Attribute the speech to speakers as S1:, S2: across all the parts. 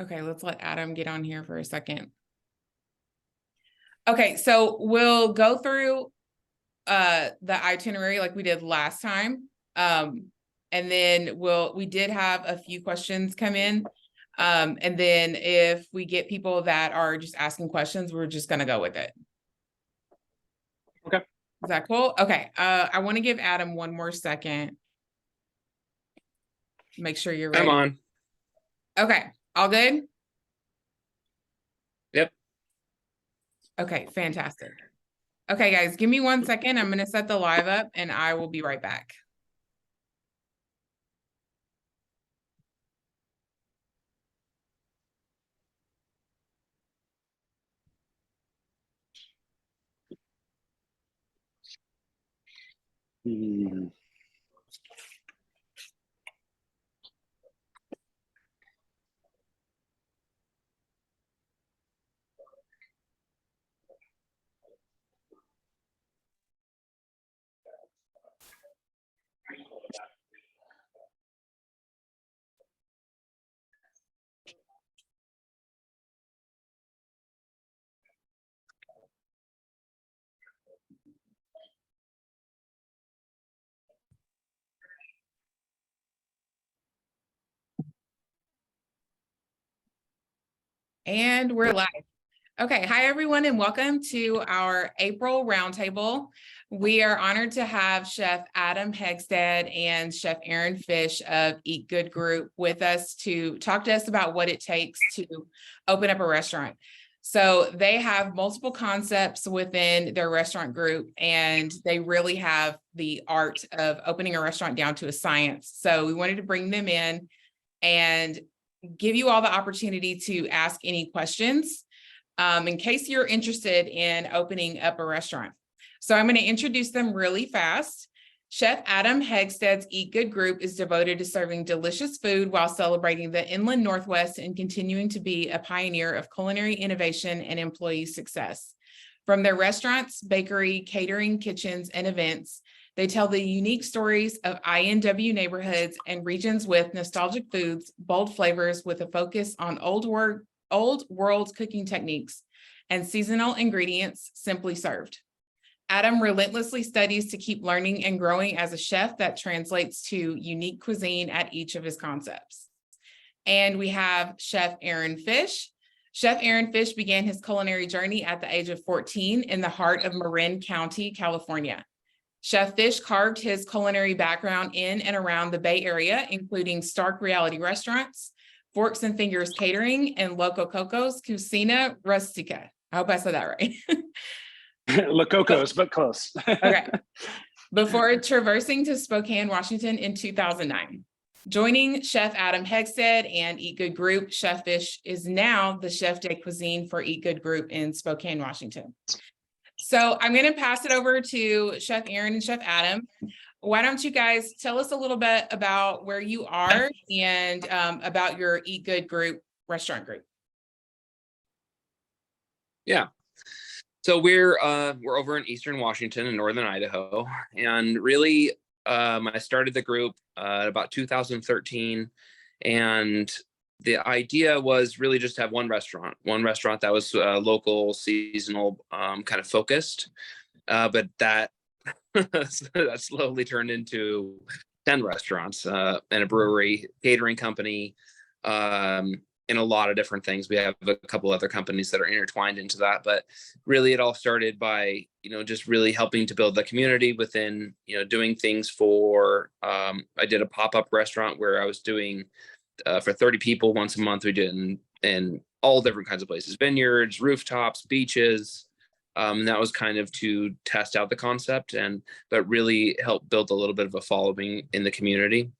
S1: Okay, let's let Adam get on here for a second. Okay, so we'll go through the itinerary like we did last time. And then we did have a few questions come in. And then if we get people that are just asking questions, we're just gonna go with it.
S2: Okay.
S1: Is that cool? Okay. I want to give Adam one more second. Make sure you're ready.
S3: I'm on.
S1: Okay. All good?
S3: Yep.
S1: Okay, fantastic. Okay, guys, give me 1 second. I'm going to set the live up and I will be right back. And we're live. Okay, hi everyone and welcome to our April Roundtable. We are honored to have Chef Adam Hegsted and Chef Aaron Fish of Eat Good Group with us to talk to us about what it takes to open up a restaurant. So they have multiple concepts within their restaurant group and they really have the art of opening a restaurant down to a science. So we wanted to bring them in and give you all the opportunity to ask any questions in case you're interested in opening up a restaurant. So I'm going to introduce them really fast. Chef Adam Hegsted's Eat Good Group is devoted to serving delicious food while celebrating the Inland Northwest and continuing to be a pioneer of culinary innovation and employee success. From their restaurants, bakery, catering, kitchens, and events, they tell the unique stories of INW neighborhoods and regions with nostalgic foods, bold flavors with a focus on old world cooking techniques, and seasonal ingredients simply served. Adam relentlessly studies to keep learning and growing as a chef that translates to unique cuisine at each of his concepts. And we have Chef Aaron Fish. Chef Aaron Fish began his culinary journey at the age of 14 in the heart of Marin County, California. Chef Fish carved his culinary background in and around the Bay Area, including Stark Reality Restaurants, Forks and Fingers Catering, and Loco Coco's Cucina Rustica. I hope I said that right.
S2: Lococos, but close.
S1: Okay. Before traversing to Spokane, Washington in 2009. Joining Chef Adam Hegsted and Eat Good Group, Chef Fish is now the chef de cuisine for Eat Good Group in Spokane, Washington. So I'm going to pass it over to Chef Aaron and Chef Adam. Why don't you guys tell us a little bit about where you are and about your Eat Good Group restaurant group?
S3: Yeah. So we're over in Eastern Washington and Northern Idaho, and really I started the group about 2013, and the idea was really just to have one restaurant that was local, seasonal, kind of focused, but that that slowly turned into 10 restaurants and a brewery, catering company, and a lot of different things. We have a couple other companies that are intertwined into that, but really it all started by, just really helping to build the community within, doing things for, I did a pop-up restaurant where I was doing for 30 people once a month. We did in all different kinds of places, vineyards, rooftops, beaches. And that was kind of to test out the concept but really help build a little bit of a following in the community.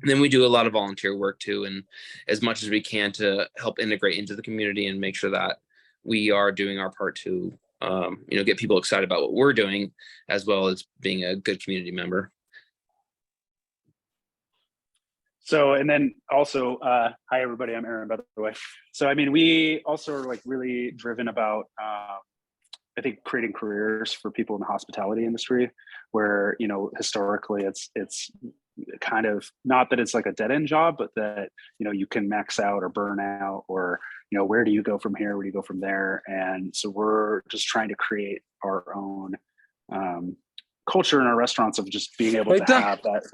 S3: And then we do a lot of volunteer work too, and as much as we can to help integrate into the community and make sure that we are doing our part to, get people excited about what we're doing, as well as being a good community member.
S2: So, and then also, hi everybody, I'm Aaron, by the way. So, I mean, we also are like really driven about, I think, creating careers for people in the hospitality industry, where historically it's kind of, not that it's like a dead end job, but that, you can max out or burn out, or, where do you go from here? Where do you go from there? And so we're just trying to create our own culture in our restaurants of just being able to have that,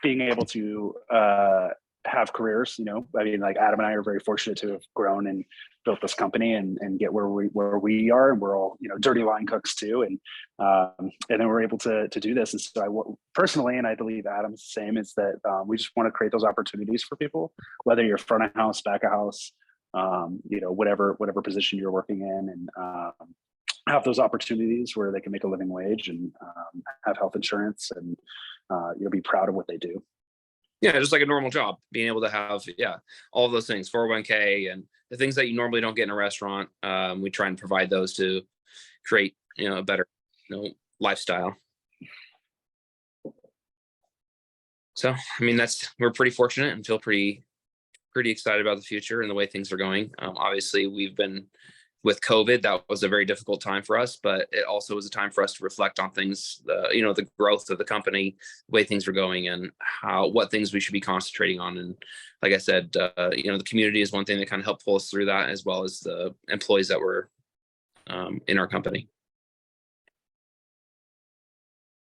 S2: being able to have careers. I mean, like Adam and I are very fortunate to have grown and built this company and get where we are, and we're all dirty line cooks too, and then we're able to do this. And so I personally, and I believe Adam's the same, is that we just want to create those opportunities for people, whether you're front of house, back of house, whatever position you're working in, and have those opportunities where they can make a living wage and have health insurance and be proud of what they do.
S3: Yeah, just like a normal job, being able to have, all of those things, 401k and the things that you normally don't get in a restaurant. We try and provide those to create, a better, lifestyle. So, I mean, we're pretty fortunate and feel pretty excited about the future and the way things are going. Obviously, we've been with COVID, that was a very difficult time for us, but it also was a time for us to reflect on things, the growth of the company, the way things were going, and what things we should be concentrating on. And like I said, the community is one thing that kind of helped pull us through that, as well as the employees that were in our company.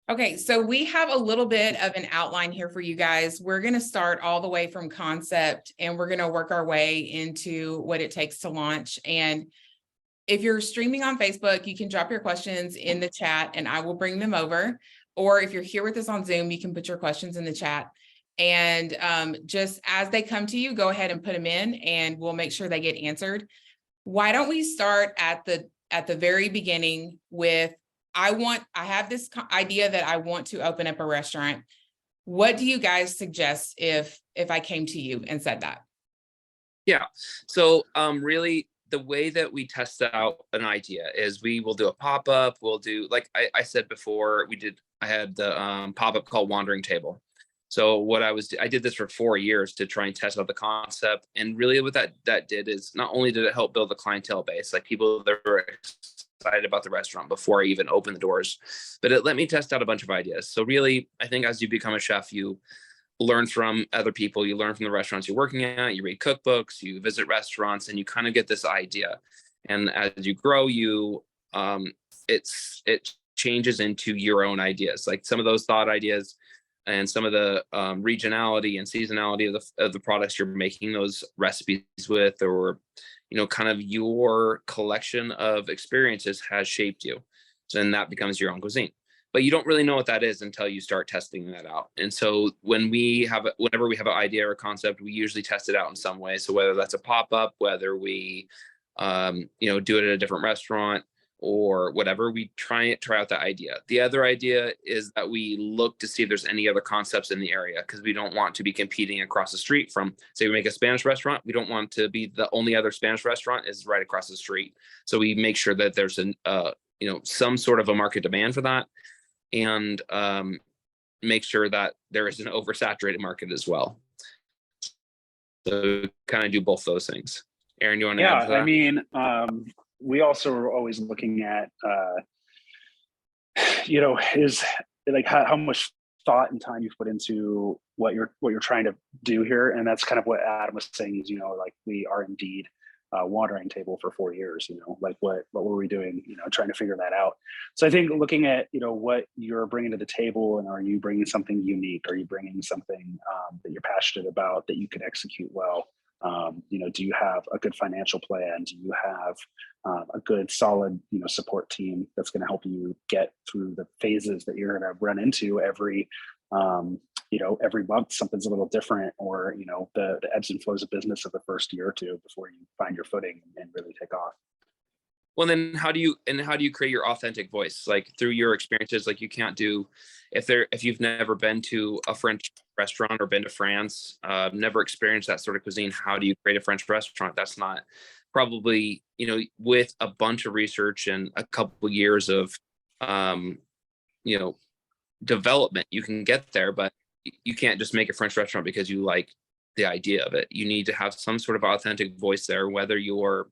S1: Okay, so we have a little bit of an outline here for you guys. We're going to start all the way from concept, and we're going to work our way into what it takes to launch. And if you're streaming on Facebook, you can drop your questions in the chat and I will bring them over. Or if you're here with us on Zoom, you can put your questions in the chat. And just as they come to you, go ahead and put them in and we'll make sure they get answered. Why don't we start at the very beginning with, I have this idea that I want to open up a restaurant. What do you guys suggest if I came to you and said that?
S3: Yeah, so really, the way that we test out an idea is we will do a pop-up. We'll do, like I said before, I had the pop-up called Wandering Table. So what I did this for 4 years to try and test out the concept. And really what that did is, not only did it help build a clientele base, like people that were excited about the restaurant before I even opened the doors, but it let me test out a bunch of ideas. So really, I think as you become a chef, you learn from other people, you learn from the restaurants you're working at, you read cookbooks, you visit restaurants, and you kind of get this idea. And as you grow, it changes into your own ideas. Like some of those thought ideas and some of the regionality and seasonality of the products you're making those recipes with, or kind of your collection of experiences has shaped you. So then that becomes your own cuisine. But you don't really know what that is until you start testing that out. And so whenever we have an idea or a concept, we usually test it out in some way. So whether that's a pop-up, whether we, do it at a different restaurant or whatever, we try out that idea. The other idea is that we look to see if there's any other concepts in the area, because we don't want to be competing across the street from, say we make a Spanish restaurant. We don't want to be the only other Spanish restaurant is right across the street. So we make sure that there's some sort of a market demand for that, and make sure that there is an oversaturated market as well. So kind of do both those things. Aaron, you want to add to that?
S2: I mean, we also are always looking at, is like how much thought and time you've put into what you're trying to do here. And that's kind of what Adam was saying is, like we are indeed Wandering Table for 4 years, like what were we doing, trying to figure that out. So I think looking at, what you're bringing to the table, and are you bringing something unique? Are you bringing something that you're passionate about that you can execute well? Do you have a good financial plan? Do you have a good solid, support team that's going to help you get through the phases that you're going to run into every month? Something's a little different, or the ebbs and flows of business of the first year or two before you find your footing and really take off.
S3: Well, then how do you create your authentic voice? Like through your experiences, like you can't do, if you've never been to a French restaurant or been to France, never experienced that sort of cuisine, how do you create a French restaurant? That's not probably, with a bunch of research and a couple of years of, development, you can get there, but you can't just make a French restaurant because you like the idea of it. You need to have some sort of authentic voice there, whether you're,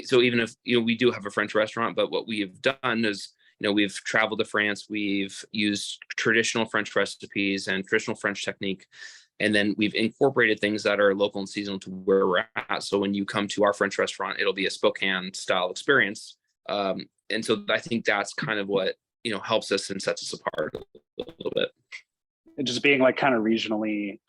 S3: so even if, we do have a French restaurant, but what we have done is, we've traveled to France, we've used traditional French recipes and traditional French technique, and then we've incorporated things that are local and seasonal to where we're at. So when you come to our French restaurant, it'll be a Spokane style experience. And so I think that's kind of what, helps us and sets us apart a little bit.
S2: And just being like kind of regionally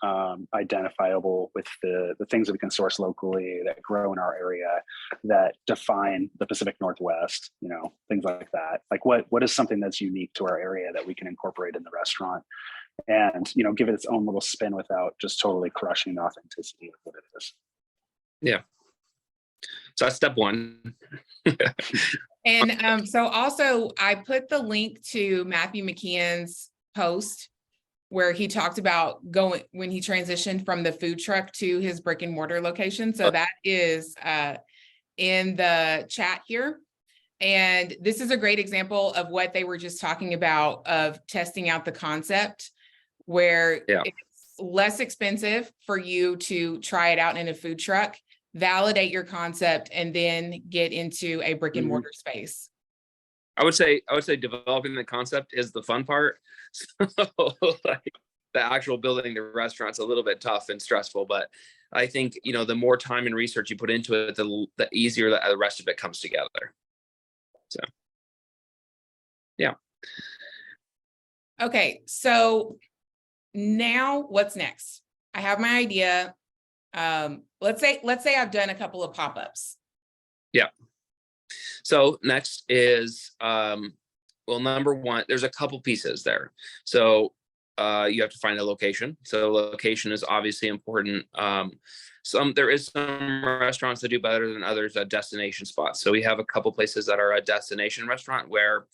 S2: identifiable with the things that we can source locally that grow in our area that define the Pacific Northwest, things like that. Like what is something that's unique to our area that we can incorporate in the restaurant and, give it its own little spin without just totally crushing the authenticity of what it is.
S3: Yeah. So that's step one.
S1: And so also I put the link to Matthew McKeon's post where he talked about when he transitioned from the food truck to his brick and mortar location. So that is in the chat here. And this is a great example of what they were just talking about of testing out the concept where it's less expensive for you to try it out in a food truck, validate your concept, and then get into a brick and mortar space.
S3: I would say developing the concept is the fun part. So like the actual building the restaurant's a little bit tough and stressful, but I think, the more time and research you put into it, the easier the rest of it comes together. So, yeah.
S1: Okay. So now what's next? I have my idea. Let's say I've done a couple of pop-ups.
S3: Yeah. So next is, number one, there's a couple pieces there. So you have to find a location. So location is obviously important. There is some restaurants that do better than others at destination spots. So we have a couple places that are a destination restaurant where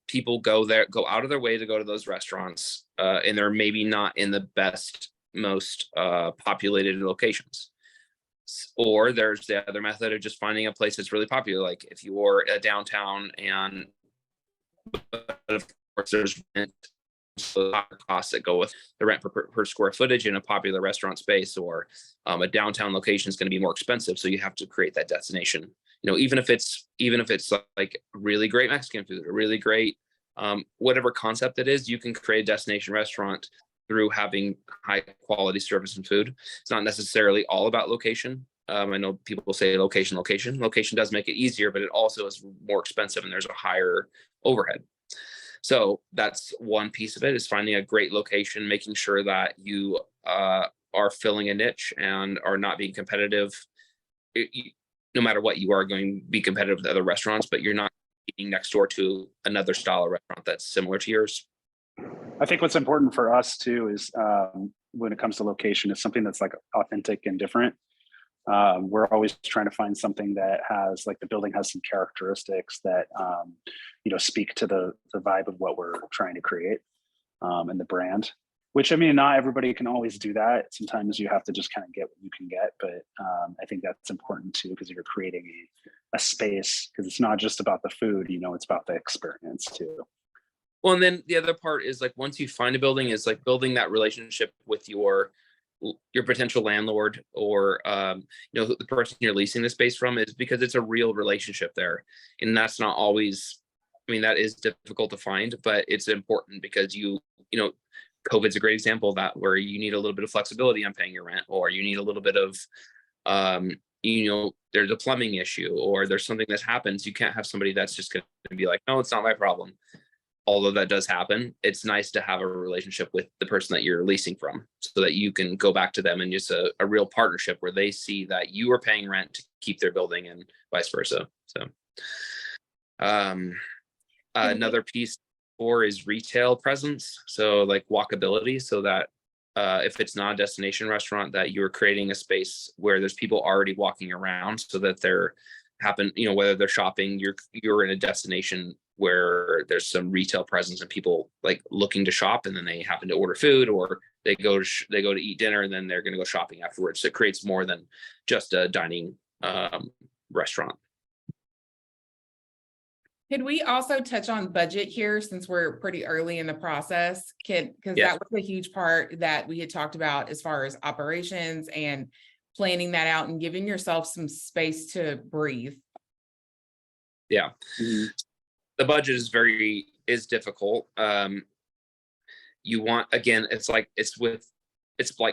S3: people go out of their way to go to those restaurants, and they're maybe not in the best, most populated locations. Or there's the other method of just finding a place that's really popular. Like if you are a downtown and of course there's rent, so costs that go with the rent per square footage in a popular restaurant space, or a downtown location is going to be more expensive. So you have to create that destination. Even if it's like really great Mexican food, or really great whatever concept it is, you can create a destination restaurant through having high quality service and food. It's not necessarily all about location. I know people say location. Location does make it easier, but it also is more expensive and there's a higher overhead. So that's one piece of it, is finding a great location, making sure that you are filling a niche and are not being competitive. No matter what, you are going to be competitive with other restaurants, but you're not eating next door to another style of restaurant that's similar to yours.
S2: I think what's important for us too is when it comes to location, is something that's like authentic and different. We're always trying to find something that has, like, the building has some characteristics that speak to the vibe of what we're trying to create, and the brand. Which, I mean, not everybody can always do that. Sometimes you have to just kind of get what you can get. But I think that's important too, because you're creating a space, because it's not just about the food, it's about the experience too.
S3: Well, and then the other part is, like, once you find a building, is like building that relationship with your potential landlord, or the person you're leasing the space from, is because it's a real relationship there. And that's not always, that is difficult to find, but it's important because COVID's a great example of that, where you need a little bit of flexibility on paying your rent, or you need a little bit of there's a plumbing issue, or there's something that happens. You can't have somebody that's just going to be like, no, it's not my problem. Although that does happen, it's nice to have a relationship with the person that you're leasing from, so that you can go back to them and just a real partnership where they see that you are paying rent to keep their building, and vice versa. So another piece is retail presence. So like walkability, so that if it's not a destination restaurant, that you're creating a space where there's people already walking around, so that whether they're shopping, you're in a destination where there's some retail presence and people like looking to shop, and then they happen to order food, or they go to eat dinner, and then they're going to go shopping afterwards. So it creates more than just a dining restaurant.
S1: Could we also touch on budget here, since we're pretty early in the process? Because that was a huge part that we had talked about as far as operations and planning that out and giving yourself some space to breathe.
S3: Yeah. the budget is difficult. You want, again, it's like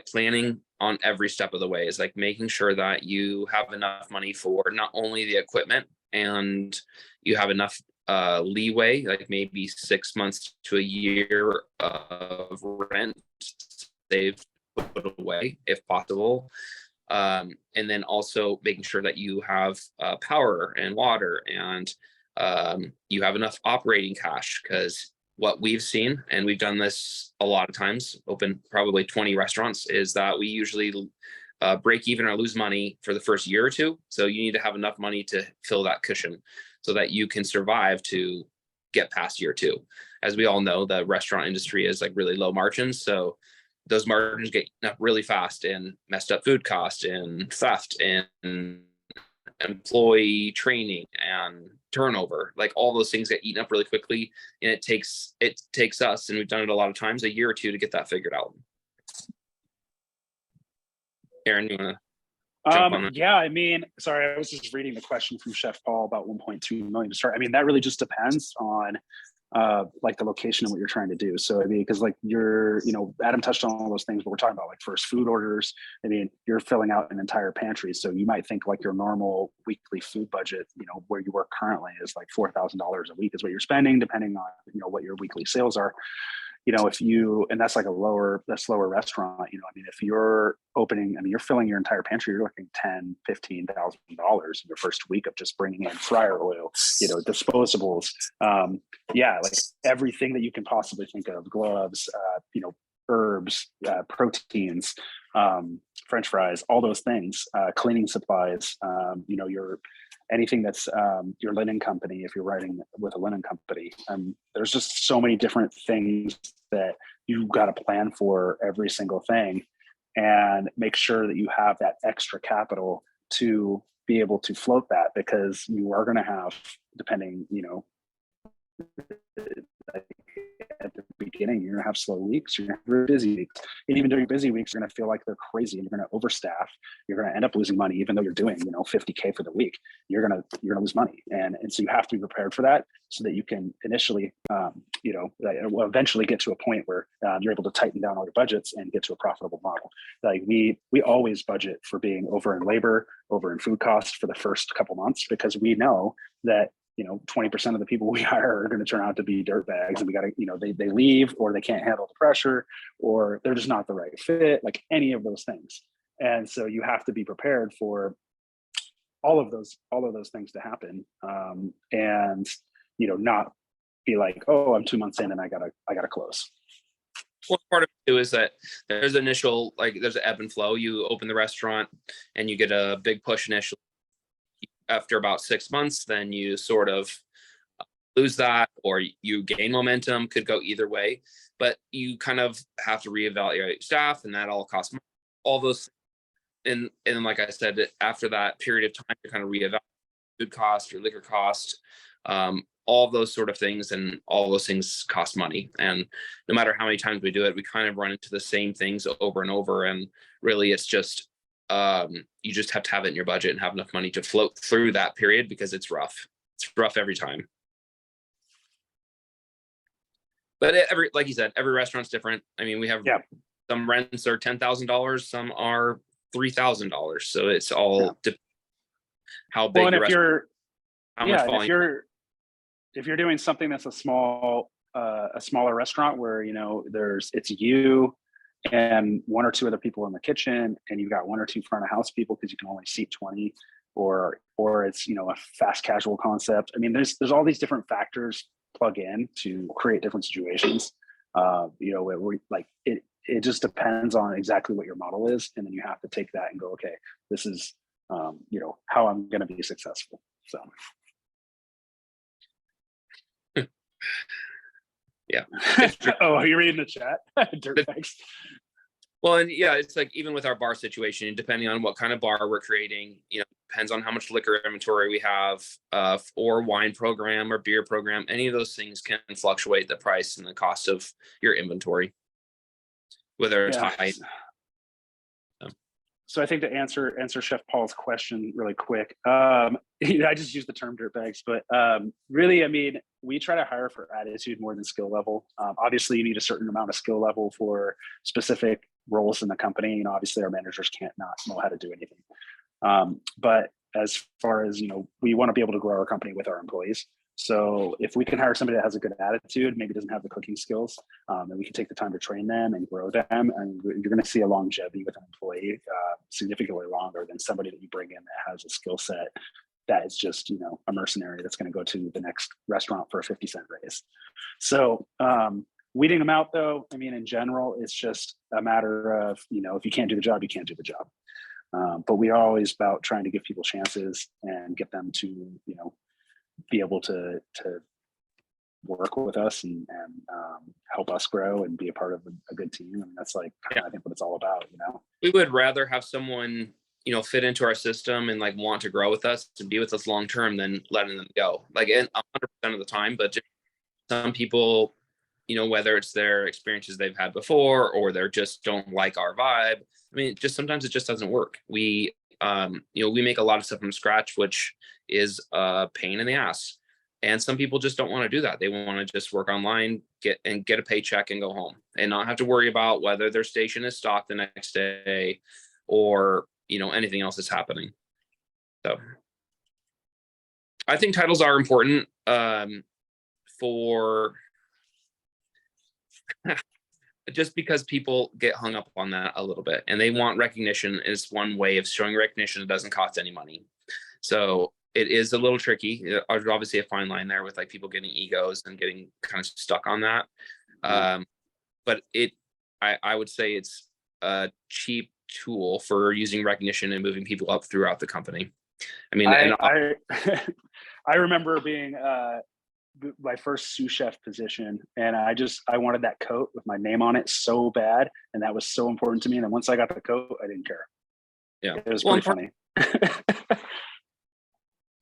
S3: planning on every step of the way. It's like making sure that you have enough money for not only the equipment, and you have enough leeway, like maybe 6 months to a year of rent saved, put away if possible. And then also making sure that you have power and water, and you have enough operating cash, because what we've seen, and we've done this a lot of times, open probably 20 restaurants, is that we usually break even or lose money for the first year or two. So you need to have enough money to fill that cushion so that you can survive to get past year two. As we all know, the restaurant industry is like really low margins. So those margins get eaten up really fast in messed up food cost and theft and employee training and turnover. Like all those things get eaten up really quickly, and it takes us, and we've done it a lot of times, a year or two to get that figured out. Aaron, you want to jump on that?
S2: Yeah, I mean, sorry, I was just reading the question from Chef Paul about 1.2 million to start. I mean, that really just depends on like the location and what you're trying to do. So I mean, because like Adam touched on all those things, but we're talking about like first food orders. I mean, you're filling out an entire pantry, so you might think like your normal weekly food budget, where you work currently, is like $4,000 a week is what you're spending, depending on what your weekly sales are. And that's like a lower restaurant, I mean, if you're opening, you're filling your entire pantry, you're looking $10,000-$15,000 in your first week of just bringing in fryer oil, disposables, like everything that you can possibly think of, gloves, herbs, proteins, French fries, all those things, cleaning supplies, anything that's your linen company, if you're writing with a linen company. There's just so many different things that you've got to plan for every single thing, and make sure that you have that extra capital to be able to float that, because you are going to have, depending, at the beginning, you're going to have slow weeks, you're going to have busy weeks, and even during busy weeks, you're going to feel like they're crazy, and you're going to overstaff. You're going to end up losing money, even though you're doing $50K for the week. You're going to lose money, and so you have to be prepared for that, so that you can initially eventually get to a point where you're able to tighten down all your budgets and get to a profitable model. Like we always budget for being over in labor, over in food costs for the first couple months, because we know that 20% of the people we hire are going to turn out to be dirtbags, and we got to, they leave, or they can't handle the pressure, or they're just not the right fit, like any of those things. And so you have to be prepared for all of those things to happen, and not be like, oh, I'm 2 months in and I gotta close.
S3: Well, part of it too is that there's an ebb and flow. You open the restaurant and you get a big push initially. After about 6 months, then you sort of lose that, or you gain momentum. Could go either way, but you kind of have to reevaluate staff, and that all costs money. All those, and like I said, after that period of time, you kind of reevaluate food cost, your liquor cost, all those sort of things, and all those things cost money. And no matter how many times we do it, we kind of run into the same things over and over. And really, it's just you just have to have it in your budget and have enough money to float through that period, because it's rough. It's rough every time. But like you said, every restaurant's different. I mean, we have some rents are $10,000, some are $3,000. So it's all how big.
S2: Well, and if you're doing something that's a smaller restaurant where it's you and one or two other people in the kitchen, and you've got one or two front of house people because you can only seat 20, or it's a fast casual concept. I mean, there's all these different factors plug in to create different situations. It just depends on exactly what your model is, and then you have to take that and go, okay, this is how I'm going to be successful. So
S3: yeah.
S2: Oh, are you reading the chat? Dirtbags.
S3: Well, and yeah, it's like even with our bar situation, depending on what kind of bar we're creating, depends on how much liquor inventory we have, or wine program or beer program. Any of those things can fluctuate the price and the cost of your inventory, whether it's high.
S2: I think to answer Chef Paul's question really quick, I just use the term dirtbags, but really, I mean, we try to hire for attitude more than skill level. Obviously, you need a certain amount of skill level for specific roles in the company. You know, obviously, our managers can't not know how to do anything. But as far as, you know, we want to be able to grow our company with our employees. So if we can hire somebody that has a good attitude, maybe doesn't have the cooking skills, and we can take the time to train them and grow them, and you're going to see a longevity with an employee significantly longer than somebody that you bring in that has a skill set that is just, you know, a mercenary that's going to go to the next restaurant for a 50-cent raise. So weeding them out, though, I mean, in general, it's just a matter of, you know, if you can't do the job, you can't do the job. But we are always about trying to give people chances and get them to, you know, be able to work with us and help us grow and be a part of a good team. I mean, that's like, I think what it's all about, you know.
S3: We would rather have someone, you know, fit into our system and like want to grow with us and be with us long term than letting them go. Like 100% of the time, but just some people, you know, whether it's their experiences they've had before or they're just don't like our vibe. I mean, just sometimes it just doesn't work. We, you know, we make a lot of stuff from scratch, which is a pain in the ass. And some people just don't want to do that. They want to just work online, get a paycheck and go home and not have to worry about whether their station is stocked the next day or, you know, anything else is happening. So I think titles are important for just because people get hung up on that a little bit and they want recognition. Is one way of showing recognition. It doesn't cost any money. So it is a little tricky. There's obviously a fine line there with like people getting egos and getting kind of stuck on that. But I would say it's a cheap tool for using recognition and moving people up throughout the company. I mean,
S2: I remember being my first sous chef position, and I wanted that coat with my name on it so bad, and that was so important to me. And then once I got the coat, I didn't care.
S3: Yeah,
S2: it was pretty funny.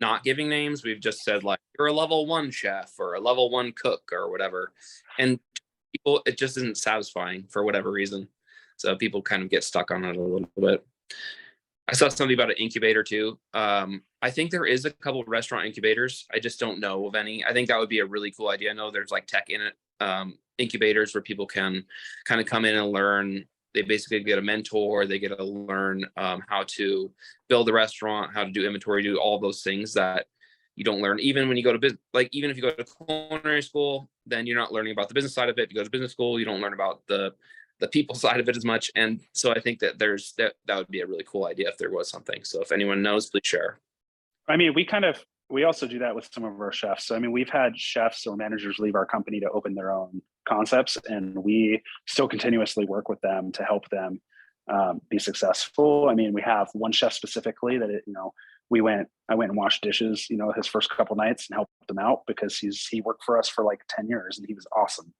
S3: Not giving names, we've just said like you're a level 1 chef or a level 1 cook or whatever, and people, it just isn't satisfying for whatever reason. So people kind of get stuck on it a little bit. I saw something about an incubator too. I think there is a couple of restaurant incubators. I just don't know of any. I think that would be a really cool idea. I know there's like tech in it, incubators where people can kind of come in and learn. They basically get a mentor. They get to learn how to build a restaurant, how to do inventory, do all those things that you don't learn. Even when you go to business, like even if you go to culinary school, then you're not learning about the business side of it. If you go to business school, you don't learn about the people side of it as much. And so I think that that would be a really cool idea if there was something. So if anyone knows, please share.
S2: I mean, we also do that with some of our chefs. So, I mean, we've had chefs or managers leave our company to open their own concepts, and we still continuously work with them to help them be successful. I mean, we have one chef specifically that, you know, I went and washed dishes, you know, his first couple nights and helped him out because he worked for us for like 10 years and he was awesome.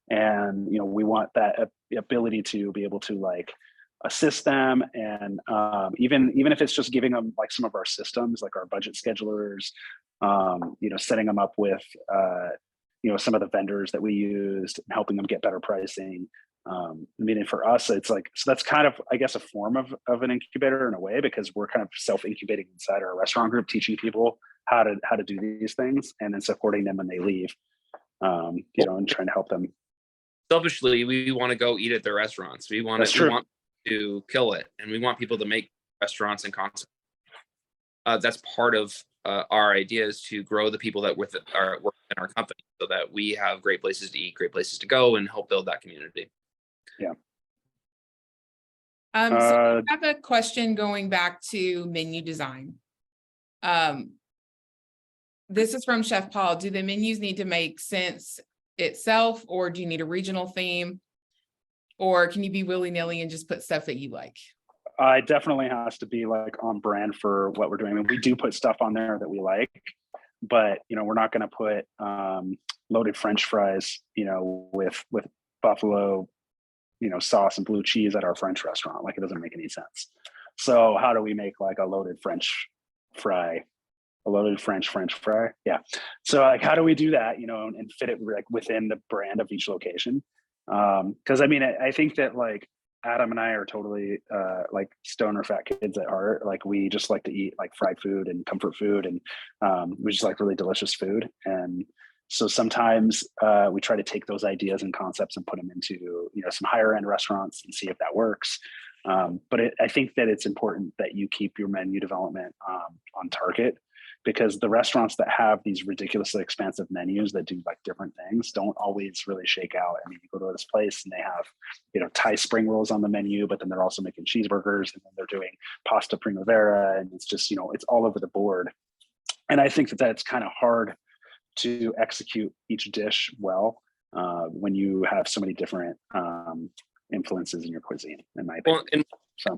S2: And, you know, we want that ability to be able to like assist them. And even if it's just giving them like some of our systems, like our budget schedulers, you know, setting them up with, you know, some of the vendors that we used and helping them get better pricing. I mean, and for us, it's like, so that's kind of, I guess, a form of an incubator in a way, because we're kind of self-incubating inside our restaurant group, teaching people how to do these things and then supporting them when they leave, you know, and trying to help them.
S3: Selfishly, we want to go eat at their restaurants. We want to kill it, and we want people to make restaurants and concepts. That's part of our idea, is to grow the people that work in our company so that we have great places to eat, great places to go, and help build that community.
S2: Yeah.
S1: So I have a question going back to menu design. This is from Chef Paul. Do the menus need to make sense itself, or do you need a regional theme, or can you be willy-nilly and just put stuff that you like?
S2: It definitely has to be like on brand for what we're doing. I mean, we do put stuff on there that we like, but you know, we're not going to put loaded French fries, you know, with buffalo, you know, sauce and blue cheese at our French restaurant. Like, it doesn't make any sense. So how do we make like a loaded French fry? A loaded French fry. Yeah. So like, how do we do that, you know, and fit it like within the brand of each location? Because I mean, I think that like, Adam and I are totally like stoner fat kids at heart. Like we just like to eat like fried food and comfort food, and we just like really delicious food. And so sometimes we try to take those ideas and concepts and put them into some higher end restaurants and see if that works. But I think that it's important that you keep your menu development on target, because the restaurants that have these ridiculously expansive menus that do like different things don't always really shake out. I mean, you go to this place and they have, Thai spring rolls on the menu, but then they're also making cheeseburgers, and then they're doing pasta primavera, and it's just, it's all over the board. And I think that that's kind of hard to execute each dish well when you have so many different influences in your cuisine, in my opinion.
S3: Well, and
S2: So.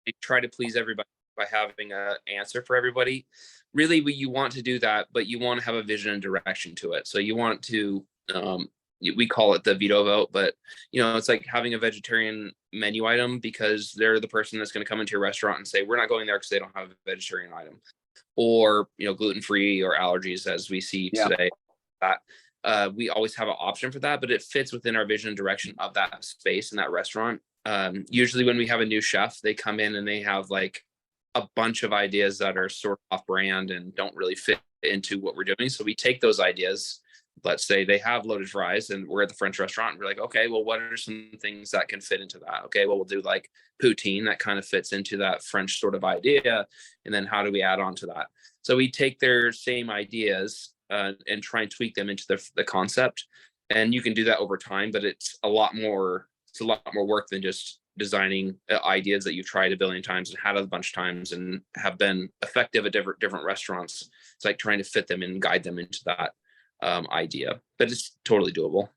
S3: they try to please everybody by having an answer for everybody. Really, you want to do that, but you want to have a vision and direction to it. So you want to, we call it the veto vote, but it's like having a vegetarian menu item, because they're the person that's going to come into your restaurant and say, we're not going there because they don't have a vegetarian item, or gluten-free or allergies, as we see today. That we always have an option for that, but it fits within our vision and direction of that space in that restaurant. Usually when we have a new chef, they come in and they have like a bunch of ideas that are sort of off brand and don't really fit into what we're doing. So we take those ideas. Let's say they have loaded fries and we're at the French restaurant, and we're like, okay, well, what are some things that can fit into that? Okay, well, we'll do like poutine that kind of fits into that French sort of idea. And then how do we add on to that? So we take their same ideas and try and tweak them into the concept. And you can do that over time, but it's a lot more work than just designing ideas that you've tried a billion times and had a bunch of times and have been effective at different restaurants. It's like trying to fit them and guide them into that idea, but it's totally doable.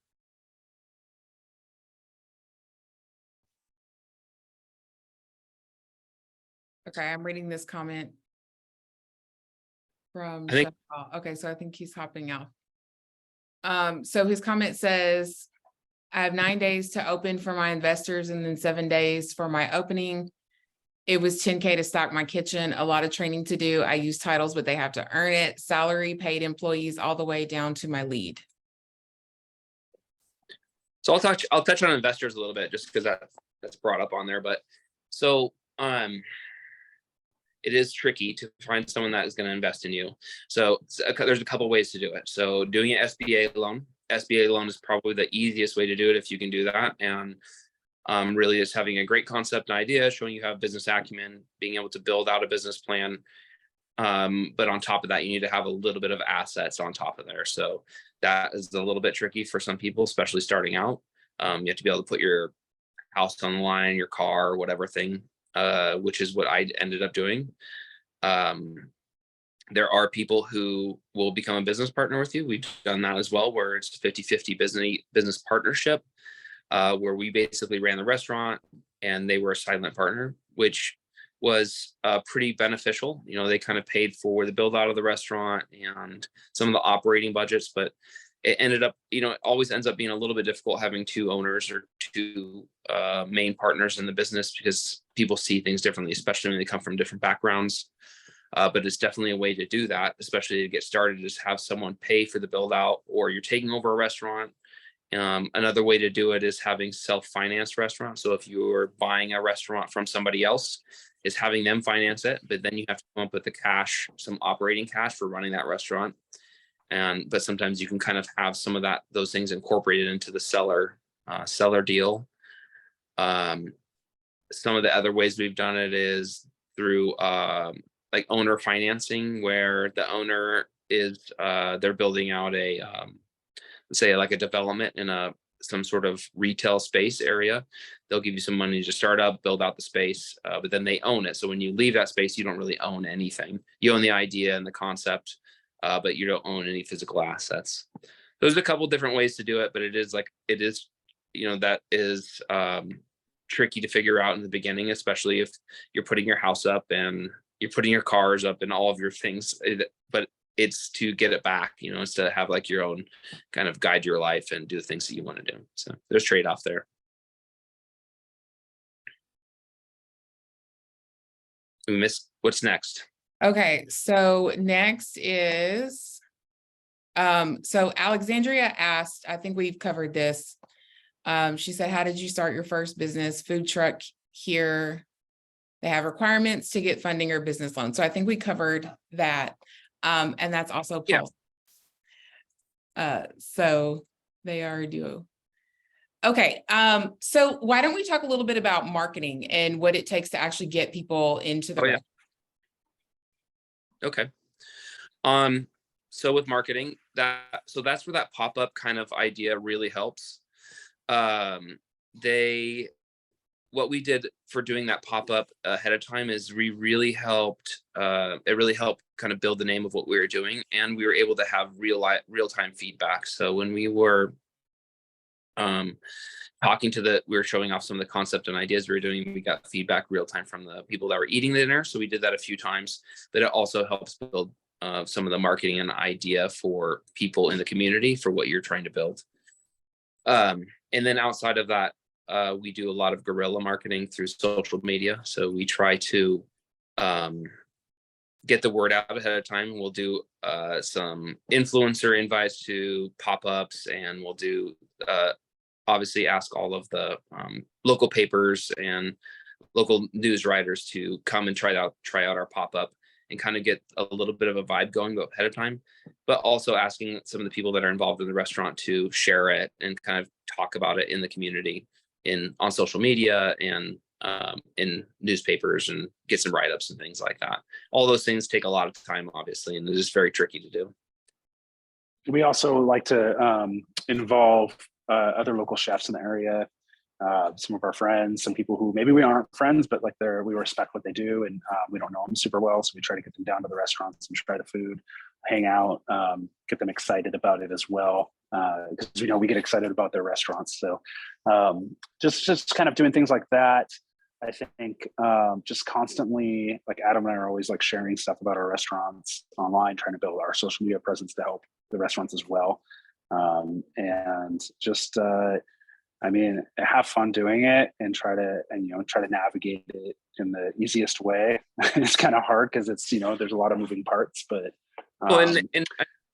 S1: Okay, I'm reading this comment from
S3: I think-
S1: Chef Paul. Okay, so I think he's hopping out. So his comment says, I have 9 days to open for my investors and then 7 days for my opening. It was $10K to stock my kitchen, a lot of training to do. I use titles, but they have to earn it. Salary, paid employees, all the way down to my lead.
S3: So I'll touch on investors a little bit, just because that's brought up on there. But so it is tricky to find someone that is going to invest in you. So there's a couple ways to do it. So doing an SBA loan. SBA loan is probably the easiest way to do it if you can do that. And really just having a great concept and idea, showing you have business acumen, being able to build out a business plan. But on top of that, you need to have a little bit of assets on top of there. So that is a little bit tricky for some people, especially starting out. You have to be able to put your house on the line, your car, whatever thing, which is what I ended up doing. There are people who will become a business partner with you. We've done that as well, where it's 50-50 business partnership, where we basically ran the restaurant and they were a silent partner, which was pretty beneficial. They kind of paid for the build out of the restaurant and some of the operating budgets, but it ended up, it always ends up being a little bit difficult having two owners or two main partners in the business, because people see things differently, especially when they come from different backgrounds. But it's definitely a way to do that, especially to get started, just have someone pay for the build out, or you're taking over a restaurant. Another way to do it is having self-financed restaurants. So if you're buying a restaurant from somebody else, is having them finance it, but then you have to come up with the cash, some operating cash for running that restaurant. But sometimes you can kind of have some of those things incorporated into the seller deal. Some of the other ways we've done it is through like owner financing, where the owner is they're building out a say like a development in some sort of retail space area. They'll give you some money to start up, build out the space, but then they own it. So when you leave that space, you don't really own anything. You own the idea and the concept, but you don't own any physical assets. There's a couple different ways to do it, but it is that is tricky to figure out in the beginning, especially if you're putting your house up and you're putting your cars up and all of your things, but it's to get it back, it's to have like your own kind of guide your life and do the things that you want to do. So there's trade-off there. We missed, what's next?
S1: Okay, so next is, so Alexandria asked, I think we've covered this. She said, how did you start your first business? Food truck here. They have requirements to get funding or business loans. So I think we covered that. And that's also
S3: Yeah.
S1: so they are a duo. Okay, so why don't we talk a little bit about marketing and what it takes to actually get people into the restaurant?
S3: Okay. So with marketing, that's where that pop-up kind of idea really helps. What we did for doing that pop-up ahead of time is it really helped kind of build the name of what we were doing, and we were able to have real-time feedback. So when we were we were showing off some of the concept and ideas we were doing, we got feedback real time from the people that were eating the dinner. So we did that a few times, but it also helps build some of the marketing and idea for people in the community for what you're trying to build. And then outside of that, we do a lot of guerrilla marketing through social media. So we try to get the word out ahead of time. We'll do some influencer invites to pop-ups, and we'll do obviously ask all of the local papers and local news writers to come and try out our pop-up and kind of get a little bit of a vibe going ahead of time, but also asking some of the people that are involved in the restaurant to share it and kind of talk about it in the community on social media and in newspapers, and get some write-ups and things like that. All those things take a lot of time, obviously, and they're just very tricky to do.
S2: We also like to involve other local chefs in the area, some of our friends, some people who maybe we aren't friends, but like we respect what they do, and we don't know them super well, so we try to get them down to the restaurants and try the food, hang out, get them excited about it as well, because we get excited about their restaurants. So just kind of doing things like that. I think just constantly, like Adam and I are always like sharing stuff about our restaurants online, trying to build our social media presence to help the restaurants as well. And just have fun doing it, and try to navigate it in the easiest way. It's kind of hard because it's there's a lot of moving parts, but
S3: well, and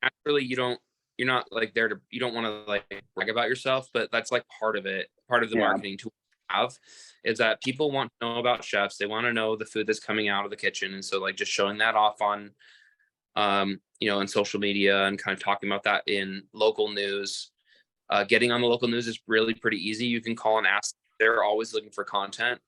S3: actually you don't want to like brag about yourself, but that's like part of it. Part of the marketing tool have is that people want to know about chefs. They want to know the food that's coming out of the kitchen, and so like just showing that off on in social media and kind of talking about that in local news. Getting on the local news is really pretty easy. You can call and ask. They're always looking for content.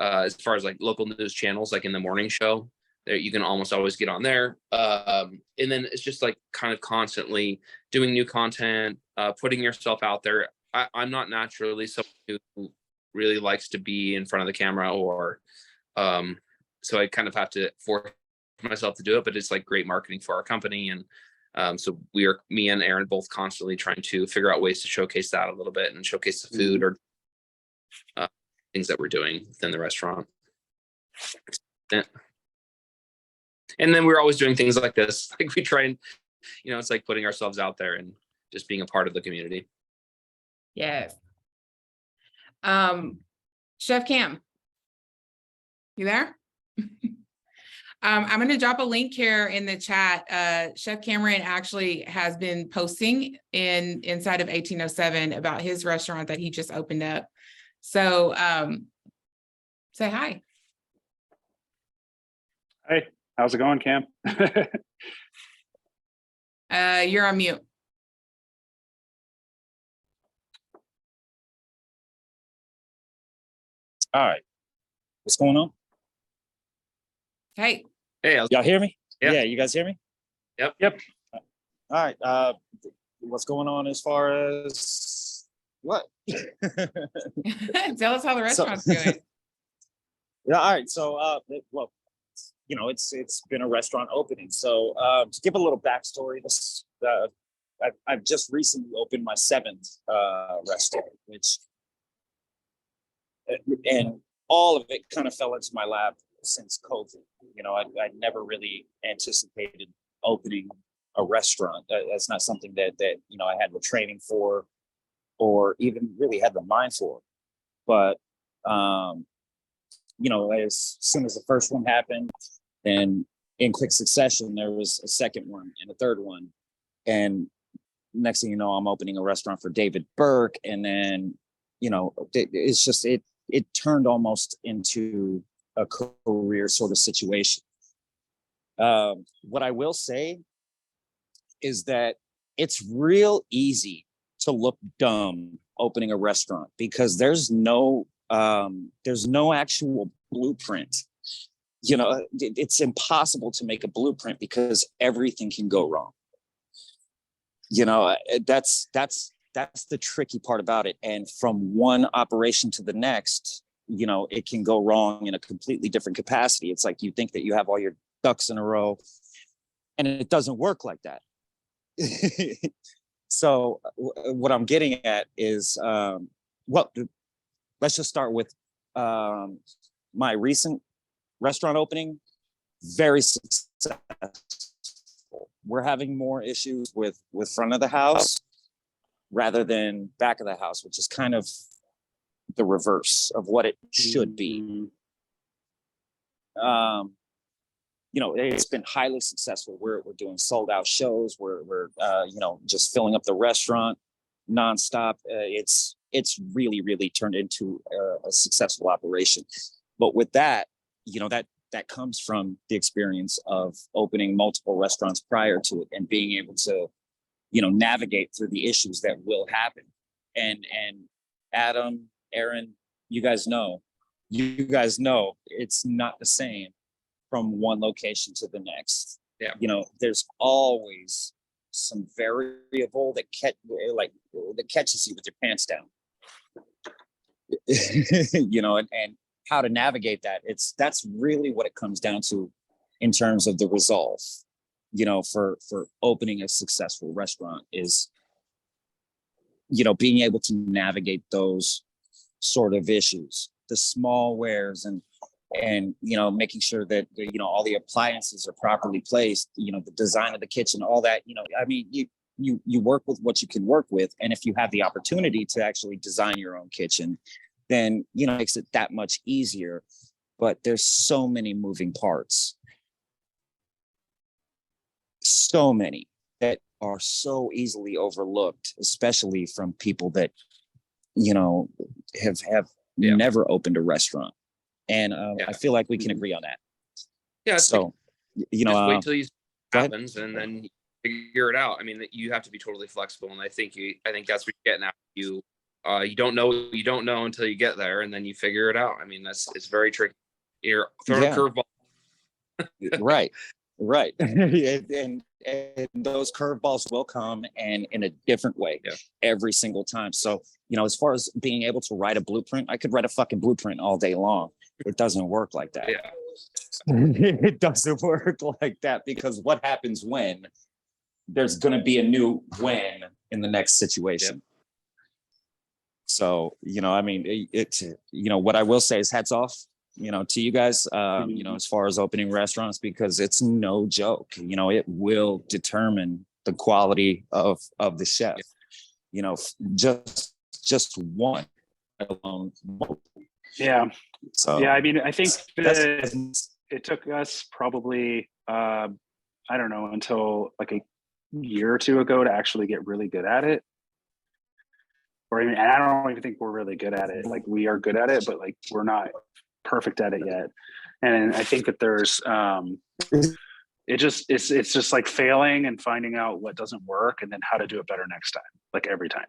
S3: As far as like local news channels, like in the morning show, there you can almost always get on there. And then it's just like kind of constantly doing new content, putting yourself out there. I'm not naturally someone who really likes to be in front of the camera, or so I kind of have to force myself to do it, but it's like great marketing for our company. And so me and Aaron both constantly trying to figure out ways to showcase that a little bit and showcase the food or things that we're doing within the restaurant. And then we're always doing things like this. Like we try and, it's like putting ourselves out there and just being a part of the community.
S1: Yes. Chef Cam, you there? I'm going to drop a link here in the chat. Chef Cameron actually has been posting inside of 1807 about his restaurant that he just opened up. So say hi.
S2: Hey, how's it going, Cam?
S1: You're on mute.
S4: All right. What's going on?
S1: Hey.
S3: Hey,
S4: y'all hear me?
S3: Yeah.
S4: You guys hear me?
S3: Yep.
S4: All right. What's going on as far as what?
S1: Tell us how the restaurant's doing.
S4: Yeah. All right. So, well, it's been a restaurant opening. So, to give a little backstory, I've just recently opened my 7th restaurant, and all of it kind of fell into my lap since COVID. I never really anticipated opening a restaurant. That's not something that I had the training for, or even really had the mind for. But as soon as the first one happened, and in quick succession, there was a second one and a third one, and next thing you know, I'm opening a restaurant for David Burke, and then it's just, it turned almost into a career sort of situation. What I will say is that it's real easy to look dumb opening a restaurant because there's no actual blueprint. It's impossible to make a blueprint because everything can go wrong. That's the tricky part about it. And from one operation to the next, it can go wrong in a completely different capacity. It's like you think that you have all your ducks in a row, and it doesn't work like that. So what I'm getting at is, let's just start with my recent restaurant opening. Very successful. We're having more issues with front of the house rather than back of the house, which is kind of the reverse of what it should be. It's been highly successful. We're doing sold out shows. We're just filling up the restaurant nonstop. It's really, really turned into a successful operation. But with that, that comes from the experience of opening multiple restaurants prior to it and being able to, navigate through the issues that will happen. And Adam, Aaron, you guys know it's not the same from one location to the next.
S3: Yeah.
S4: There's always some variable that catches you with your pants down. and how to navigate that. That's really what it comes down to in terms of the resolve, for opening a successful restaurant is, being able to navigate those sort of issues, the small wares and making sure that all the appliances are properly placed, the design of the kitchen, all that, you work with what you can work with. And if you have the opportunity to actually design your own kitchen, then, it makes it that much easier. But there's so many moving parts, so many that are so easily overlooked, especially from people that, have never opened a restaurant. And I feel like we can agree on that.
S3: Yeah.
S4: So,
S3: just wait till it happens and then figure it out. I mean, you have to be totally flexible. And I think that's what you're getting at. You don't know until you get there, and then you figure it out. I mean, it's very tricky. You're throwing a curveball.
S4: Right. and those curveballs will come and in a different way every single time. So, as far as being able to write a blueprint, I could write a fucking blueprint all day long. It doesn't work like that.
S3: Yeah.
S4: It doesn't work like that, because what happens when there's going to be a new when in the next situation? Yep. So, what I will say is hats off, to you guys, as far as opening restaurants, because it's no joke. It will determine the quality of the chef. Just one alone.
S2: Yeah.
S4: So
S2: yeah, I think that it took us probably I don't know, until like a year or two ago to actually get really good at it. And I don't even think we're really good at it. Like, we are good at it, but like, we're not perfect at it yet. And I think that there's it's just like failing and finding out what doesn't work and then how to do it better next time, like every time.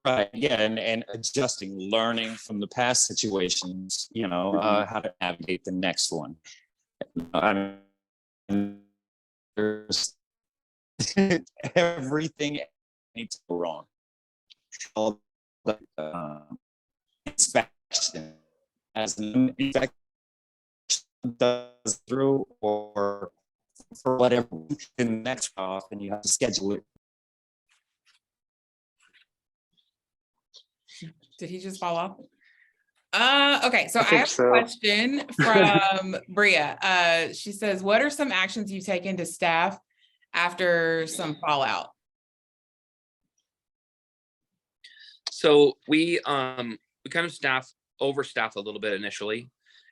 S4: Right. Yeah. And adjusting, learning from the past situations, how to navigate the next one. There's everything needs to go wrong. All the inspection, as an inspection does through, or for whatever the next off, and you have to schedule it.
S1: Did he just fall off? Okay, so I have a question from Bria. She says, what are some actions you've taken to staff after some fallout?
S3: So we kind of overstaff a little bit initially,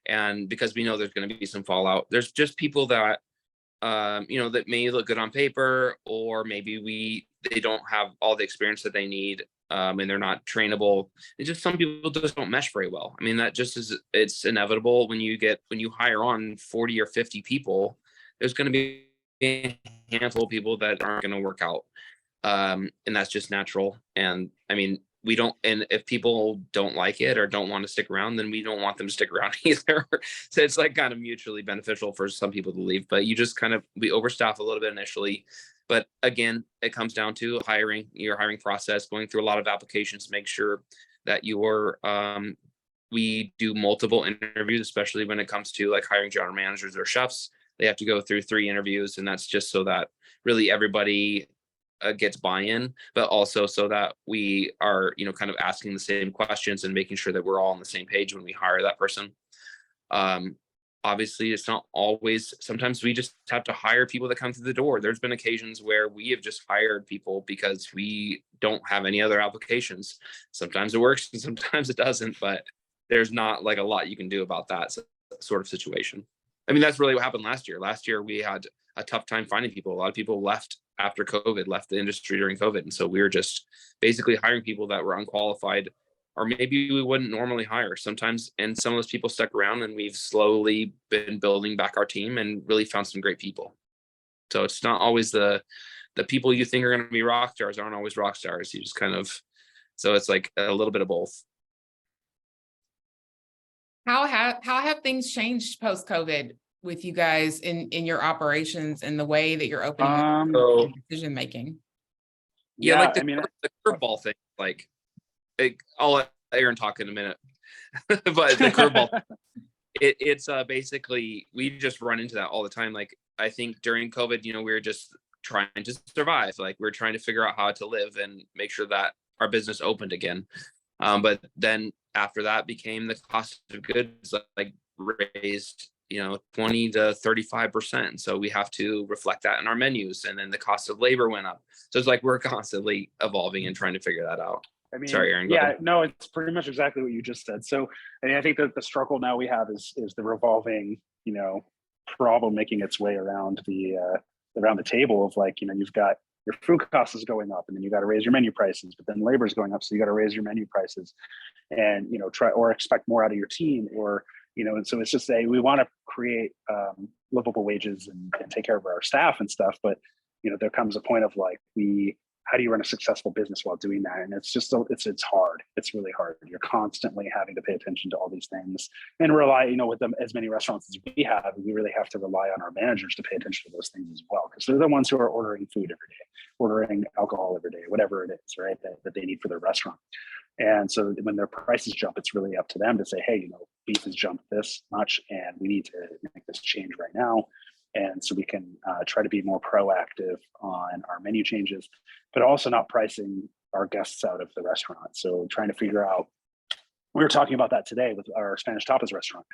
S3: and because we know there's going to be some fallout, there's just people that that may look good on paper, or maybe they don't have all the experience that they need and they're not trainable. It's just some people just don't mesh very well. I mean, that just is, it's inevitable when you hire on 40 or 50 people, there's going to be a handful of people that aren't going to work out. And that's just natural. And I mean, we don't, and if people don't like it or don't want to stick around, then we don't want them to stick around either. So it's like kind of mutually beneficial for some people to leave, but you just we overstaff a little bit initially. But again, it comes down to your hiring process, going through a lot of applications to make sure that we do multiple interviews, especially when it comes to like hiring general managers or chefs. They have to go through 3 interviews, and that's just so that really everybody gets buy-in, but also so that we are, kind of asking the same questions and making sure that we're all on the same page when we hire that person. Obviously, it's not always, sometimes we just have to hire people that come through the door. There's been occasions where we have just hired people because we don't have any other applications. Sometimes it works and sometimes it doesn't, but there's not like a lot you can do about that sort of situation. I mean, that's really what happened last year. Last year, we had a tough time finding people. A lot of people left after COVID, left the industry during COVID. And so we were just basically hiring people that were unqualified, or maybe we wouldn't normally hire sometimes. And some of those people stuck around, and we've slowly been building back our team and really found some great people. So it's not always the people you think are going to be rock stars aren't always rock stars. You just so it's like a little bit of both.
S1: How have things changed post-COVID with you guys in your operations and the way that you're opening decision making?
S3: Yeah, like the curveball thing. Like, I'll let Aaron talk in a minute, but the curveball, it's basically, we just run into that all the time. Like, I think during COVID, we were just trying to survive. Like, we're trying to figure out how to live and make sure that our business opened again. But then after that became the cost of goods like raised, 20 to 35%. So we have to reflect that in our menus, and then the cost of labor went up. So it's like we're constantly evolving and trying to figure that out.
S2: I mean,
S3: sorry, Aaron.
S2: Yeah, no, it's pretty much exactly what you just said. So, I mean, I think that the struggle now we have is the revolving, problem making its way around the table of like, you've got your food costs is going up, and then you got to raise your menu prices, but then labor is going up, so you got to raise your menu prices, and try or expect more out of your team, or and so it's just we want to create livable wages and take care of our staff and stuff, but there comes a point of like how do you run a successful business while doing that? And it's just it's hard. It's really hard. You're constantly having to pay attention to all these things and rely, with them as many restaurants as we have, we really have to rely on our managers to pay attention to those things as well, because they're the ones who are ordering food every day, ordering alcohol every day, whatever it is, right, that they need for their restaurant. And so when their prices jump, it's really up to them to say, hey, beef has jumped this much and we need to make this change right now. And so we can try to be more proactive on our menu changes, but also not pricing our guests out of the restaurant. So trying to figure out, we were talking about that today with our Spanish tapas restaurant,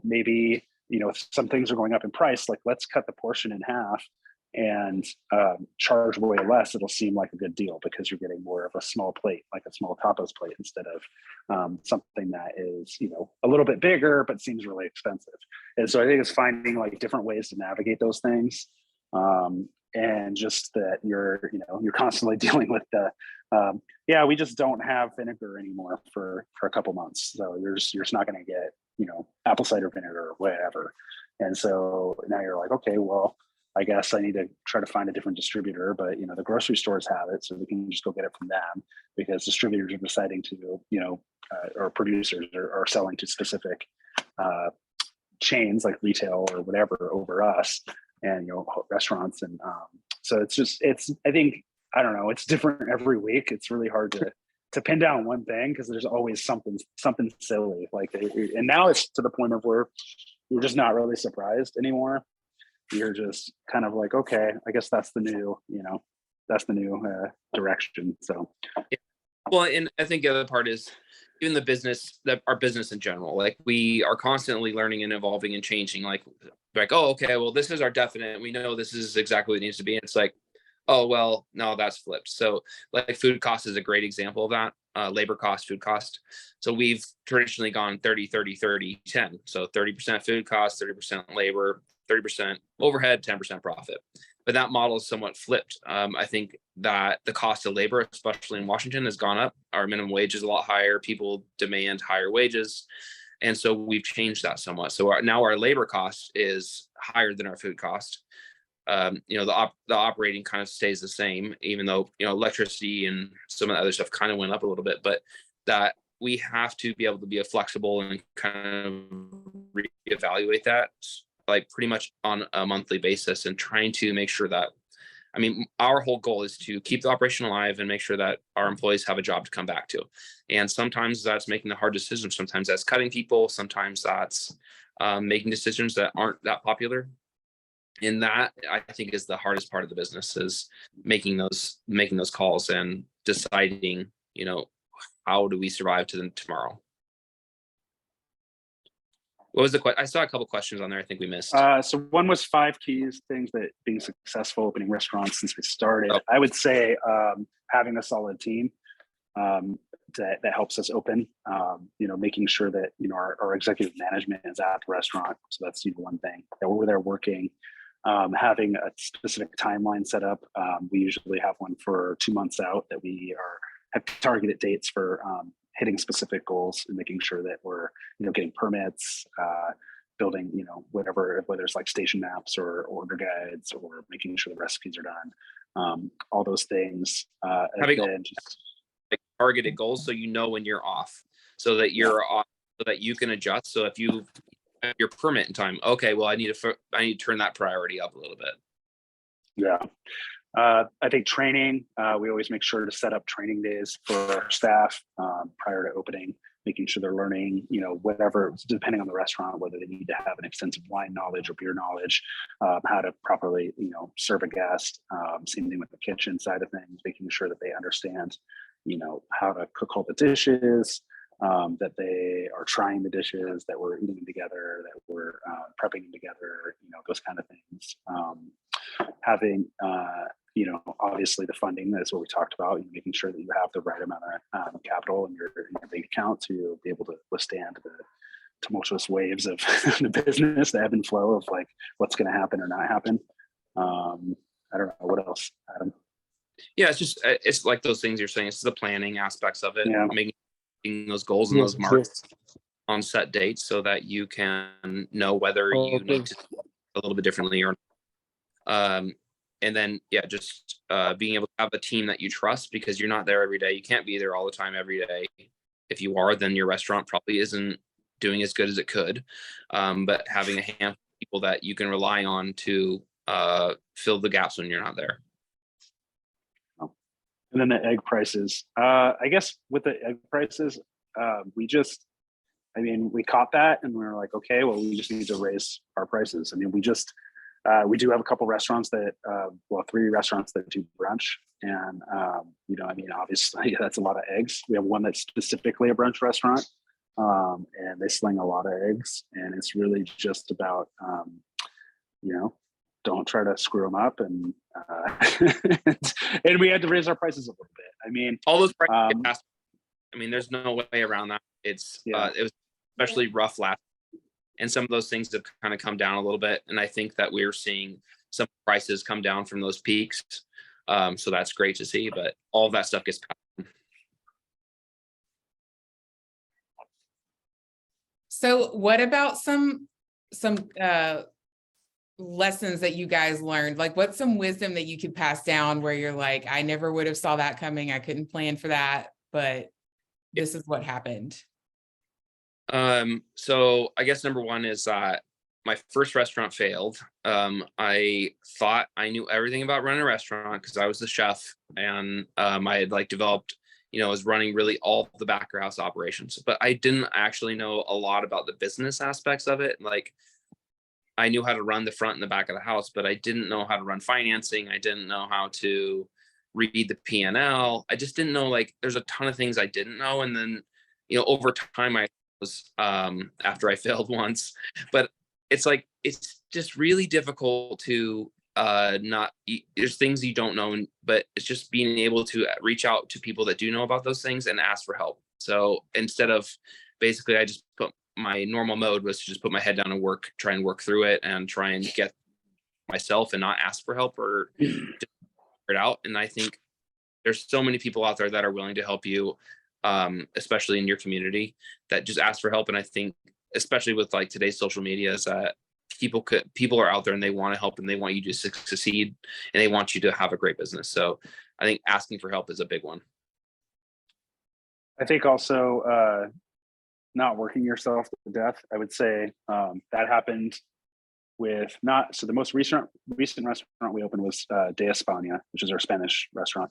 S2: maybe, if some things are going up in price, like let's cut the portion in half and charge way less. It'll seem like a good deal because you're getting more of a small plate, like a small tapas plate, instead of something that is, a little bit bigger, but seems really expensive. And so I think it's finding like different ways to navigate those things. And just that you're constantly dealing with we just don't have vinegar anymore for a couple months. So you're just not going to get, apple cider vinegar or whatever. And so now you're like, okay, well, I guess I need to try to find a different distributor, but the grocery stores have it, so we can just go get it from them, because distributors are deciding to, or producers are selling to specific chains like retail or whatever over us, and restaurants, and so I think, I don't know, it's different every week. It's really hard to pin down one thing, because there's always something silly like, and now it's to the point of where we're just not really surprised anymore. You're just kind of like, okay, I guess that's the new, direction. So,
S3: well, and I think the other part is even our business in general, like we are constantly learning and evolving and changing. Like, oh, okay, well, this is our definite. We know this is exactly what it needs to be. And it's like, oh, well, no, that's flipped. So like food cost is a great example of that. Labor cost, food cost. So we've traditionally gone 30, 30, 30, 10. So 30% food cost, 30% labor, 30% overhead, 10% profit. but that model is somewhat flipped. I think that the cost of labor, especially in Washington, has gone up. Our minimum wage is a lot higher. People demand higher wages. And so we've changed that somewhat. So now our labor cost is higher than our food cost. The operating kind of stays the same, even though, electricity and some of the other stuff kind of went up a little bit, but that we have to be able to be flexible and kind of reevaluate that, like pretty much on a monthly basis, and trying to make sure that, our whole goal is to keep the operation alive and make sure that our employees have a job to come back to. And sometimes that's making the hard decisions. Sometimes that's cutting people. Sometimes that's making decisions that aren't that popular. And that, I think, is the hardest part of the business, is making those calls and deciding, how do we survive to tomorrow? What was the question? I saw a couple questions on there I think we missed.
S2: So one was 5 keys, things that being successful opening restaurants since we started.
S3: Oh.
S2: I would say having a solid team that helps us open, making sure that, our executive management is at the restaurant. So that's one thing, that we're there working. Having a specific timeline set up. We usually have one for 2 months out that we have targeted dates for hitting specific goals and making sure that we're, getting permits, building, whether it's like station maps or order guides, or making sure the recipes are done. All those things.
S3: Having like targeted goals, so when you're off, so that you're off, so that you can adjust. So if you your permit in time, okay, well, I need to turn that priority up a little bit.
S2: Yeah. I think training, we always make sure to set up training days for our staff prior to opening, making sure they're learning, whatever, depending on the restaurant, whether they need to have an extensive wine knowledge or beer knowledge, how to properly, serve a guest. Same thing with the kitchen side of things, making sure that they understand, how to cook all the dishes, that they are trying the dishes, that we're eating them together, that we're prepping them together, those kind of things. Having, obviously the funding, that's what we talked about, making sure that you have the right amount of capital in your bank account to be able to withstand the tumultuous waves of the business, the ebb and flow of like what's going to happen or not happen. I don't know, what else, Adam?
S3: Yeah, it's like those things you're saying. It's the planning aspects of it, making those goals and those marks on set dates, so that you can know whether you need to do a little bit differently or and then just being able to have a team that you trust, because you're not there every day. You can't be there all the time every day. If you are, then your restaurant probably isn't doing as good as it could. But having a handful of people that you can rely on to fill the gaps when you're not there.
S2: And then the egg prices. I guess with the egg prices, we caught that and we were like, okay, well, we just need to raise our prices. We do have a couple restaurants that, 3 restaurants that do brunch. And, obviously that's a lot of eggs. We have one that's specifically a brunch restaurant, and they sling a lot of eggs. And it's really just about, don't try to screw them up. And and we had to raise our prices a little bit.
S3: All those prices get passed. There's no way around that. It was especially rough last. And some of those things have kind of come down a little bit. And I think that we're seeing some prices come down from those peaks. So that's great to see, but all of that stuff gets passed.
S1: So what about some lessons that you guys learned? Like, what's some wisdom that you could pass down where you're like, I never would have saw that coming. I couldn't plan for that, but this is what happened.
S3: So I guess number one is that my first restaurant failed. I thought I knew everything about running a restaurant because I was the chef, and I had developed, was running really all the back of house operations, but I didn't actually know a lot about the business aspects of it. I knew how to run the front and the back of the house, but I didn't know how to run financing. I didn't know how to read the P&L. I just didn't know, there's a ton of things I didn't know. And then, over time I was, after I failed once, but it's just really difficult to there's things you don't know, but it's just being able to reach out to people that do know about those things and ask for help. So instead of basically, I just put my normal mode was to just put my head down and try and work through it and try and get myself and not ask for help or just figure it out. And I think there's so many people out there that are willing to help you, especially in your community, that just ask for help. And I think, especially with like today's social media, is that people are out there and they want to help and they want you to succeed and they want you to have a great business. So I think asking for help is a big one.
S2: I think also not working yourself to death. I would say that happened with the most recent restaurant we opened was De España, which is our Spanish restaurant.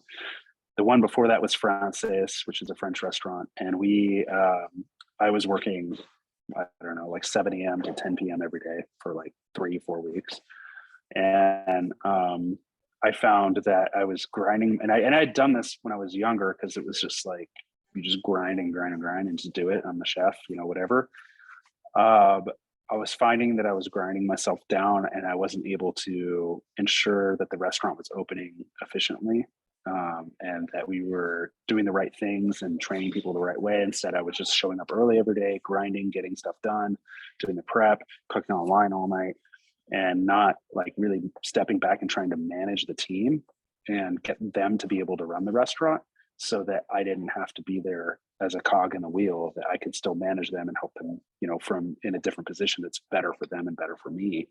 S2: The one before that was Frances, which is a French restaurant. And I was working, I don't know, like 7 a.m. to 10 p.m. every day for like 3-4 weeks. And I found that I was grinding, and I had done this when I was younger, because it was just like, you just grind and just do it. I'm the chef, whatever. I was finding that I was grinding myself down and I wasn't able to ensure that the restaurant was opening efficiently, and that we were doing the right things and training people the right way. Instead, I was just showing up early every day, grinding, getting stuff done, doing the prep, cooking online all night, and not like really stepping back and trying to manage the team and get them to be able to run the restaurant, so that I didn't have to be there as a cog in the wheel, that I could still manage them and help them, from in a different position that's better for them and better for me.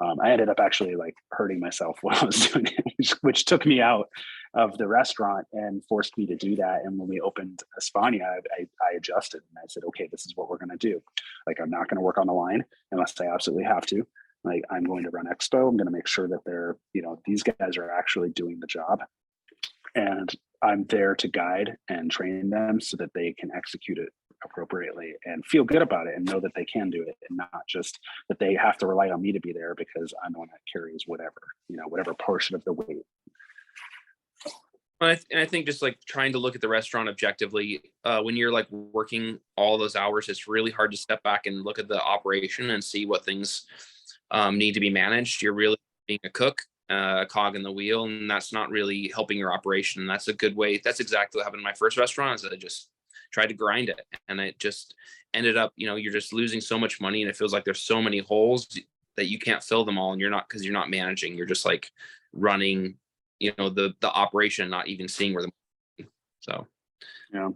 S2: I ended up actually like hurting myself while I was doing it, which took me out of the restaurant and forced me to do that. And when we opened España, I adjusted and I said, okay, this is what we're going to do. Like, I'm not going to work on the line unless I absolutely have to. Like, I'm going to run expo. I'm going to make sure that they're, these guys are actually doing the job. And I'm there to guide and train them so that they can execute it appropriately and feel good about it and know that they can do it, and not just that they have to rely on me to be there because I'm the one that carries whatever portion of the weight.
S3: And I think just like trying to look at the restaurant objectively, when you're like working all those hours, it's really hard to step back and look at the operation and see what things need to be managed. You're really being a cook, a cog in the wheel, and that's not really helping your operation. And that's a good way. That's exactly what happened in my first restaurant, is that I just tried to grind it, and it just ended up, you're just losing so much money, and it feels like there's so many holes that you can't fill them all, and because you're not managing. You're just like running, the operation, not even seeing where the money. So
S2: yeah.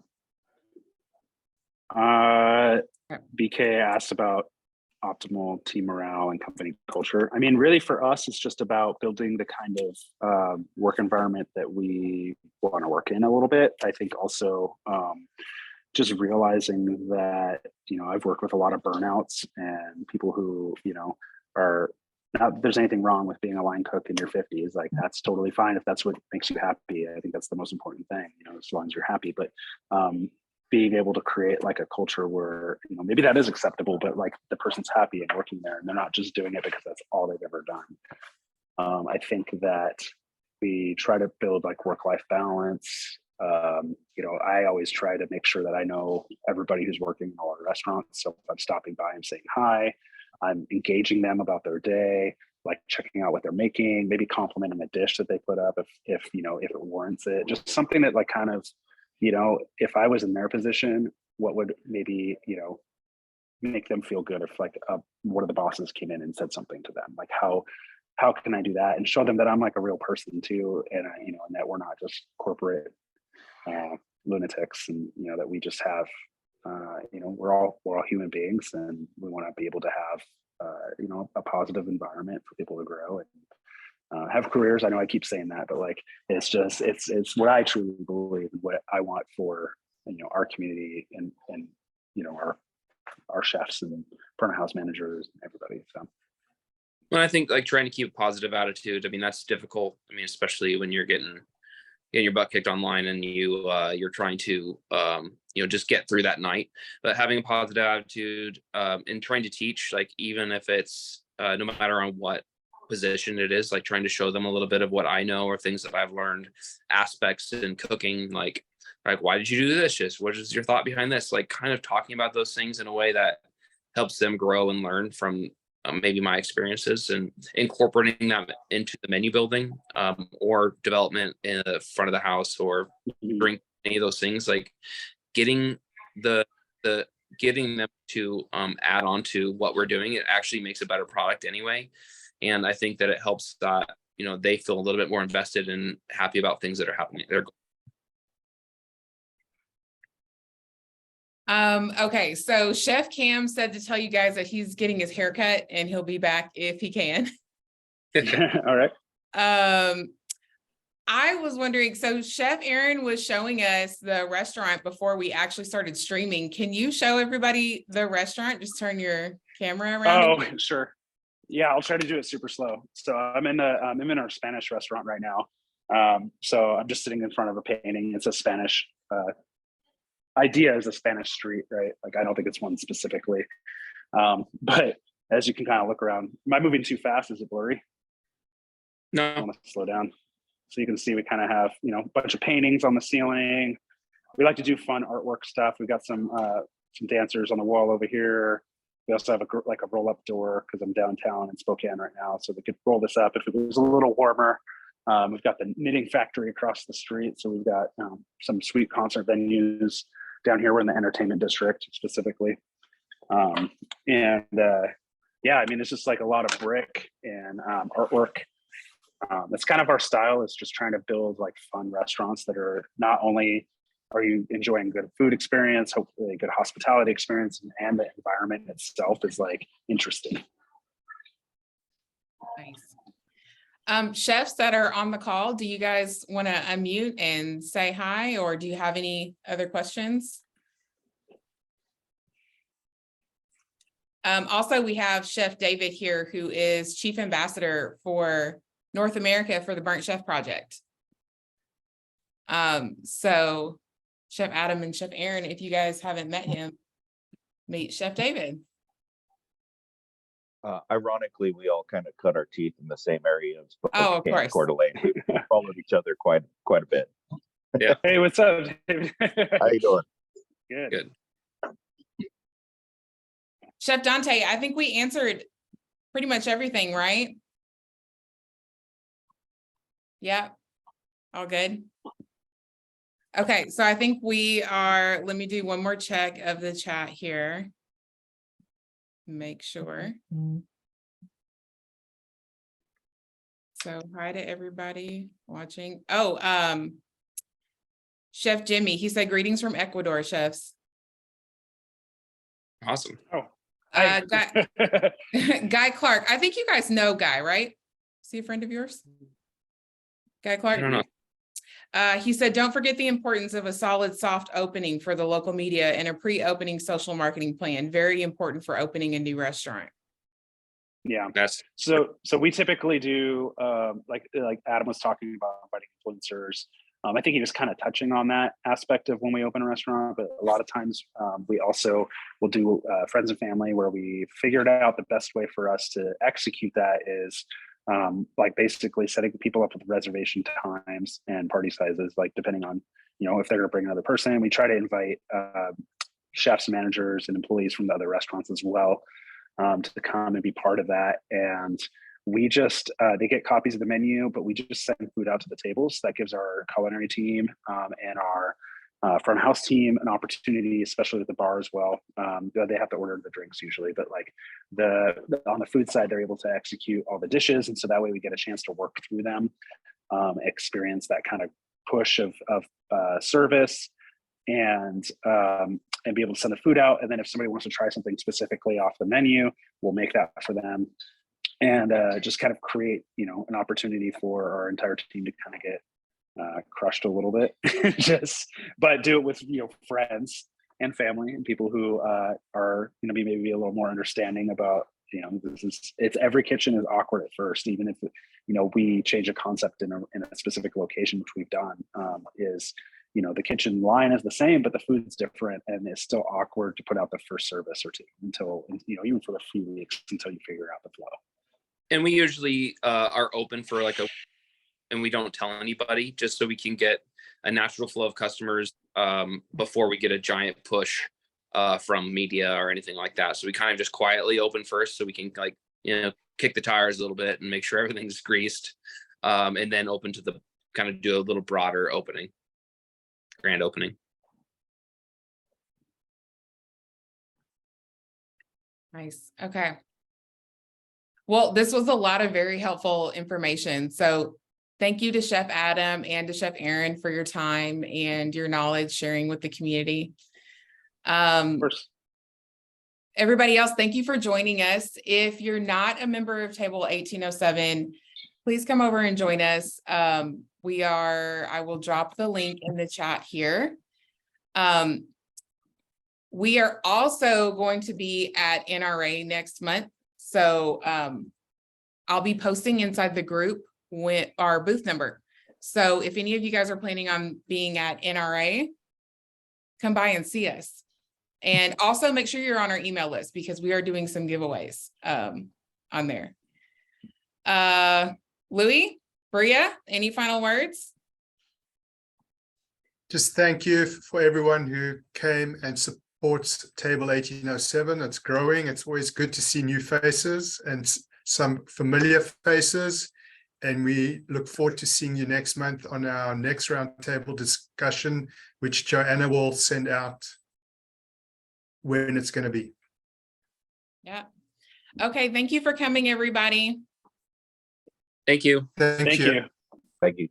S2: BK asked about optimal team morale and company culture. I mean, really for us, it's just about building the kind of work environment that we want to work in a little bit. I think also just realizing that, I've worked with a lot of burnouts and people who, are not, there's anything wrong with being a line cook in your 50s. Like, that's totally fine if that's what makes you happy. I think that's the most important thing, as long as you're happy. But being able to create like a culture where, maybe that is acceptable, but like the person's happy and working there and they're not just doing it because that's all they've ever done. I think that we try to build like work-life balance. I always try to make sure that I know everybody who's working in all our restaurants. So if I'm stopping by, I'm saying hi, I'm engaging them about their day, like checking out what they're making, maybe complimenting a dish that they put up if it warrants it. Just something that like kind of, if I was in their position, what would maybe, make them feel good if like one of the bosses came in and said something to them, like how can I do that and show them that I'm like a real person too, and and that we're not just corporate lunatics, and that we just have we're all human beings, and we want to be able to have a positive environment for people to grow and have careers. I know I keep saying that, but like it's what I truly believe and what I want for our community and our chefs and front of house managers and everybody. So
S3: well, I think like trying to keep a positive attitude, I mean, that's difficult. I mean, especially when you're getting your butt kicked online and you're trying to just get through that night. But having a positive attitude and trying to teach, like even if it's no matter on what position it is, like trying to show them a little bit of what I know or things that I've learned, aspects in cooking, like why did you do this? Just what is your thought behind this? Like kind of talking about those things in a way that helps them grow and learn from maybe my experiences, and incorporating them into the menu building or development in the front of the house or during any of those things, like getting getting them to add on to what we're doing. It actually makes a better product anyway. And I think that it helps that, they feel a little bit more invested and happy about things that are happening.
S1: Okay, so Chef Cam said to tell you guys that he's getting his haircut and he'll be back if he can.
S2: All right.
S1: I was wondering, so Chef Aaron was showing us the restaurant before we actually started streaming. Can you show everybody the restaurant? Just turn your camera around.
S2: Oh, sure. Yeah, I'll try to do it super slow. So I'm in our Spanish restaurant right now. So I'm just sitting in front of a painting. It's a Spanish idea is a Spanish street, right? Like I don't think it's one specifically. But as you can kind of look around, am I moving too fast? Is it blurry?
S3: No.
S2: I want to slow down. So you can see we kind of have, a bunch of paintings on the ceiling. We like to do fun artwork stuff. We've got some dancers on the wall over here. We also have a roll-up door because I'm downtown in Spokane right now. So we could roll this up if it was a little warmer. We've got the knitting factory across the street. So we've got some sweet concert venues down here. We're in the entertainment district specifically. Yeah, I mean, it's just like a lot of brick and artwork. That's kind of our style, is just trying to build like fun restaurants that are not only are you enjoying good food experience, hopefully a good hospitality experience, and the environment itself is like interesting.
S1: Nice. Chefs that are on the call, do you guys want to unmute and say hi, or do you have any other questions? Also, we have Chef David here, who is Chief Ambassador for North America for the Burnt Chef Project. So Chef Adam and Chef Aaron, if you guys haven't met him, meet Chef David.
S5: Ironically, we all kind of cut our teeth in the same area of
S1: Oh, of course.
S5: Coeur d'Alene. We followed each other quite a bit.
S3: Yeah.
S2: Hey, what's up, David?
S5: How you doing?
S2: Good.
S1: Chef Dante, I think we answered pretty much everything, right? Yeah, all good. Okay, so I think we are, let me do one more check of the chat here. Make sure. So hi to everybody watching. Oh, Chef Jimmy, he said greetings from Ecuador, chefs.
S3: Awesome.
S2: Oh,
S1: Guy Clark, I think you guys know Guy, right? Is he a friend of yours? Guy Clark?
S3: I don't know.
S1: He said, don't forget the importance of a solid, soft opening for the local media and a pre-opening social marketing plan. Very important for opening a new restaurant.
S2: Yeah.
S3: That's
S2: So we typically do like Adam was talking about, inviting influencers. I think he was kind of touching on that aspect of when we open a restaurant, but a lot of times we also will do friends and family, where we figured out the best way for us to execute that is like basically setting people up with reservation times and party sizes, like depending on, if they're going to bring another person. We try to invite chefs, managers, and employees from the other restaurants as well to come and be part of that. And we just, they get copies of the menu, but we just send food out to the tables. That gives our culinary team and our front house team an opportunity, especially at the bar as well. They have to order the drinks usually, but like on the food side, they're able to execute all the dishes. And so that way we get a chance to work through them, experience that kind of push of service, and be able to send the food out. And then if somebody wants to try something specifically off the menu, we'll make that for them. And just kind of create, an opportunity for our entire team to kind of get crushed a little bit, but do it with, friends and family and people who are going to be maybe a little more understanding about, it's every kitchen is awkward at first, even if, we change a concept in a specific location, which we've done, the kitchen line is the same, but the food's different, and it's still awkward to put out the first service or two until, even for a few weeks until you figure out the flow.
S3: And we usually are open for and we don't tell anybody, just so we can get a natural flow of customers before we get a giant push from media or anything like that. So we kind of just quietly open first, so we can kick the tires a little bit and make sure everything's greased, and then open to the kind of do a little broader opening, grand opening.
S1: Nice. Okay. Well, this was a lot of very helpful information. So thank you to Chef Adam and to Chef Aaron for your time and your knowledge sharing with the community.
S2: Of course.
S1: Everybody else, thank you for joining us. If you're not a member of Table 1807, please come over and join us. I will drop the link in the chat here. We are also going to be at NRA next month. So I'll be posting inside the group with our booth number. So if any of you guys are planning on being at NRA, come by and see us. And also make sure you're on our email list because we are doing some giveaways on there. Louis, Bria, any final words?
S6: Just thank you for everyone who came and supports Table 1807. It's growing. It's always good to see new faces and some familiar faces. And we look forward to seeing you next month on our next roundtable discussion, which Joanna will send out when it's going to be.
S1: Yeah. Okay. Thank you for coming, everybody.
S3: Thank you.
S6: Thank you.
S2: you.
S5: Thank you.